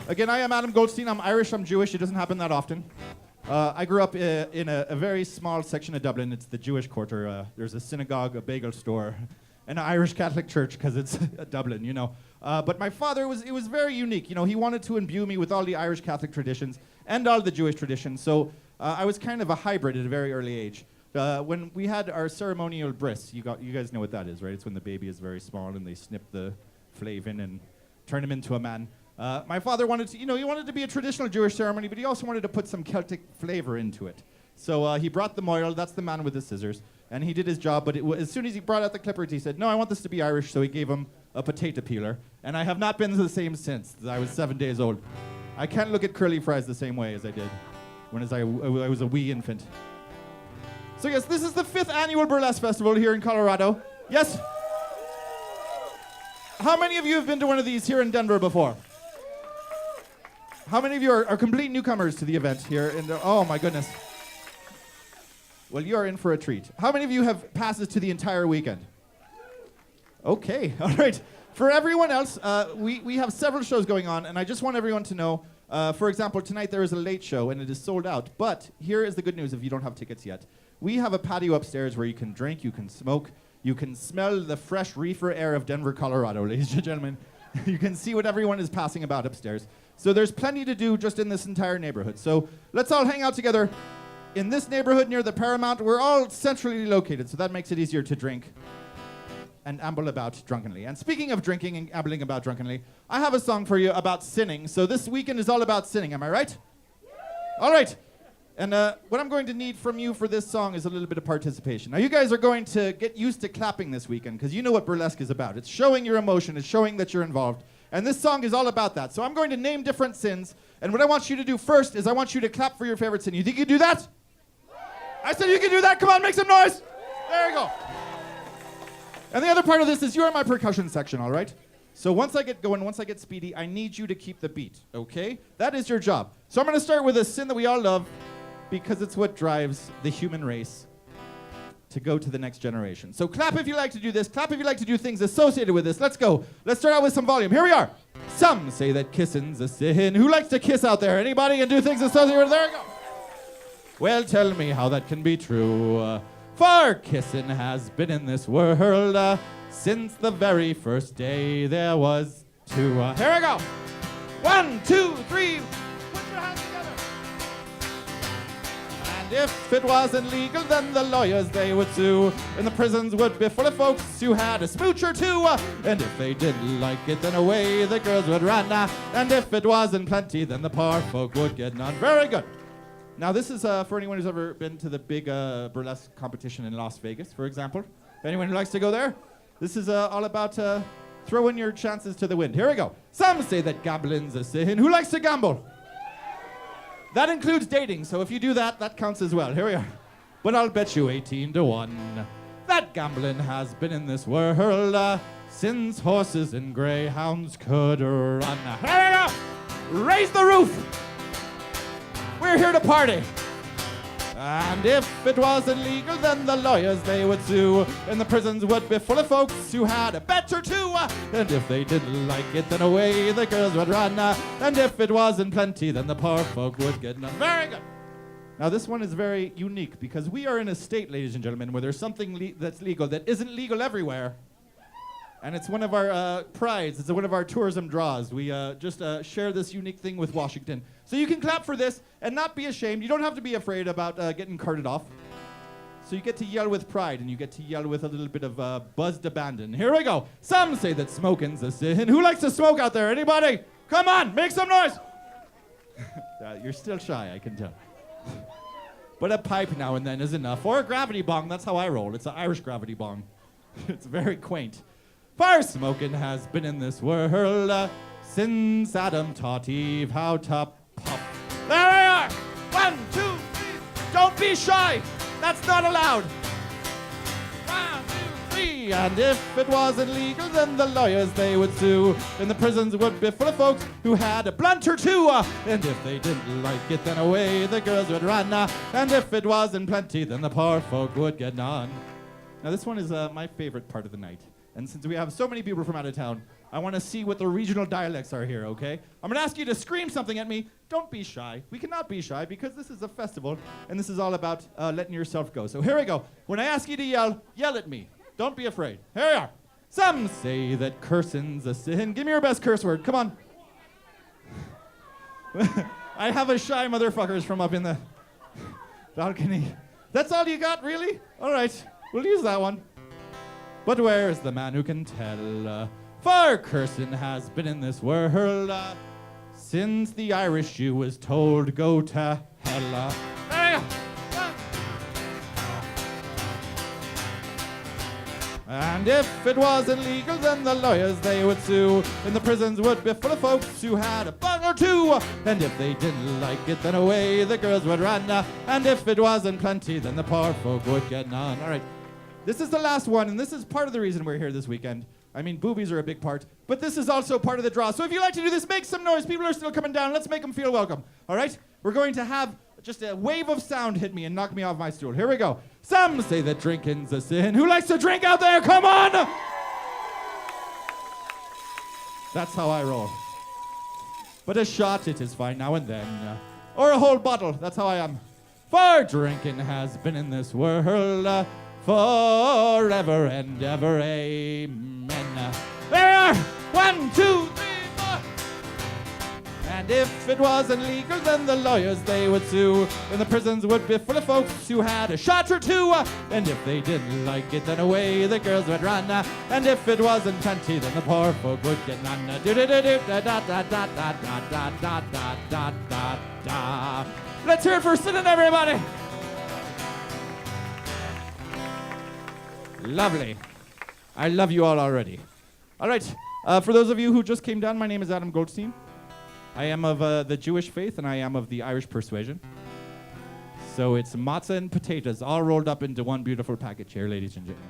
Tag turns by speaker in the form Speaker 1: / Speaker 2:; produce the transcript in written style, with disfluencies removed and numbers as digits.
Speaker 1: Again, I am Adam Goldstein. I'm Irish, I'm Jewish. It doesn't happen that often. I grew up in a very small section of Dublin. It's the Jewish Quarter. There's a synagogue, a bagel store, and an Irish Catholic church, because it's Dublin, you know. But my father, it was very unique. You know, he wanted to imbue me with all the Irish Catholic traditions and all the Jewish traditions. So I was kind of a hybrid at a very early age. When we had our ceremonial bris, you guys know what that is, right? It's when the baby is very small and they snip the flavin and turn him into a man. My father wanted to, he wanted to be a traditional Jewish ceremony, but he also wanted to put some Celtic flavor into it. So he brought the moil, that's the man with the scissors, and he did his job, but as soon as he brought out the clippers, he said, no, I want this to be Irish, so he gave him a potato peeler, and I have not been the same since. I was 7 days old. I can't look at curly fries the same way as I did when I was a wee infant. So yes, this is the 5th annual Burlesque Festival here in Colorado. Yes? How many of you have been to one of these here in Denver before? How many of you are complete newcomers to the event here in oh my goodness. Well, you are in for a treat. How many of you have passes to the entire weekend? Okay, all right. For everyone else, we have several shows going on, and I just want everyone to know, for example, tonight there is a late show, and it is sold out. But here is the good news if you don't have tickets yet. We have a patio upstairs where you can drink, you can smoke, you can smell the fresh reefer air of Denver, Colorado, ladies and gentlemen. You can see what everyone is passing about upstairs. So there's plenty to do just in this entire neighborhood. So let's all hang out together in this neighborhood near the Paramount. We're all centrally located, so that makes it easier to drink and amble about drunkenly. And speaking of drinking and ambling about drunkenly, I have a song for you about sinning. So this weekend is all about sinning, am I right? All right. And what I'm going to need from you for this song is a little bit of participation. Now, you guys are going to get used to clapping this weekend, because you know what burlesque is about. It's showing your emotion. It's showing that you're involved. And this song is all about that. So I'm going to name different sins. And what I want you to do first is I want you to clap for your favorite sin. You think you can do that? I said you can do that. Come on, make some noise. There you go. And the other part of this is you're in my percussion section, all right? So once I get going, once I get speedy, I need you to keep the beat, okay? That is your job. So I'm going to start with a sin that we all love, because it's what drives the human race to go to the next generation. So clap if you like to do this. Clap if you like to do things associated with this. Let's go. Let's start out with some volume. Here we are. Some say that kissing's a sin. Who likes to kiss out there? Anybody and do things associated with it? There we go. Well, tell me how that can be true. For kissing has been in this world since the very first day there was two. Here we go. 1, 2, 3. If it wasn't legal, then the lawyers, they would sue. And the prisons would be full of folks who had a smooch or two. And if they didn't like it, then away the girls would run. And if it wasn't plenty, then the poor folk would get none. Very good. Now, this is for anyone who's ever been to the big burlesque competition in Las Vegas, for example. Anyone who likes to go there? This is all about throwing your chances to the wind. Here we go. Some say that gambling's a sin. Who likes to gamble? That includes dating, so if you do that, that counts as well. Here we are. But I'll bet you 18-1 that gambling has been in this world since horses and greyhounds could run. Here we go! Raise the roof! We're here to party. And if it wasn't legal, then the lawyers, they would sue. And the prisons would be full of folks who had a bet or two. And if they didn't like it, then away the girls would run. And if it wasn't plenty, then the poor folk would get none. Very good. Now, this one is very unique, because we are in a state, ladies and gentlemen, where there's something that's legal that isn't legal everywhere. And it's one of our prides. It's one of our tourism draws. We just share this unique thing with Washington. So you can clap for this and not be ashamed. You don't have to be afraid about getting carted off. So you get to yell with pride, and you get to yell with a little bit of buzzed abandon. Here we go. Some say that smoking's a sin. Who likes to smoke out there? Anybody? Come on, make some noise. You're still shy, I can tell. But a pipe now and then is enough. Or a gravity bong. That's how I roll. It's an Irish gravity bong. It's very quaint. For smoking has been in this world since Adam taught Eve how to puff. There we are! 1, 2, 3. Don't be shy! That's not allowed! 1, 2, 3. And if it wasn't legal, then the lawyers, they would sue. And the prisons would be full of folks who had a blunt or two. And if they didn't like it, then away the girls would run. And if it wasn't plenty, then the poor folk would get none. Now, this one is my favorite part of the night. And since we have so many people from out of town, I want to see what the regional dialects are here, okay? I'm gonna ask you to scream something at me. Don't be shy. We cannot be shy because this is a festival and this is all about letting yourself go. So here we go. When I ask you to yell, yell at me. Don't be afraid. Here we are. Some say that cursing's a sin. Give me your best curse word. Come on. I have a shy motherfuckers from up in the balcony. That's all you got, really? All right, we'll use that one. But where is the man who can tell? For cursing has been in this world since the Irish Jew was told go to hell. And if it wasn't legal, then the lawyers they would sue, and the prisons would be full of folks who had a bung or two. And if they didn't like it, then away the girls would run. And if it wasn't plenty, then the poor folk would get none. All right, this is the last one, and this is part of the reason we're here this weekend. I mean, boobies are a big part, but this is also part of the draw. So if you like to do this, make some noise. People are still coming down. Let's make them feel welcome. All right? We're going to have just a wave of sound hit me and knock me off my stool. Here we go. Some say that drinking's a sin. Who likes to drink out there? Come on! That's how I roll. But a shot, it is fine now and then. Or a whole bottle. That's how I am. For drinking has been in this world forever and ever. Amen. There we are. 1, 2, 3, 4. And if it wasn't legal, then the lawyers they would sue, and the prisons would be full of folks who had a shot or two. And if they didn't like it, then away the girls would run. And if it wasn't plenty, then the poor folk would get none. Let's hear it for Sinnin, everybody. Lovely. I love you all already. All right. For those of you who just came down, my name is Adam Goldstein. I am of the Jewish faith, and I am of the Irish persuasion. So it's matzah and potatoes all rolled up into one beautiful package here, ladies and gentlemen.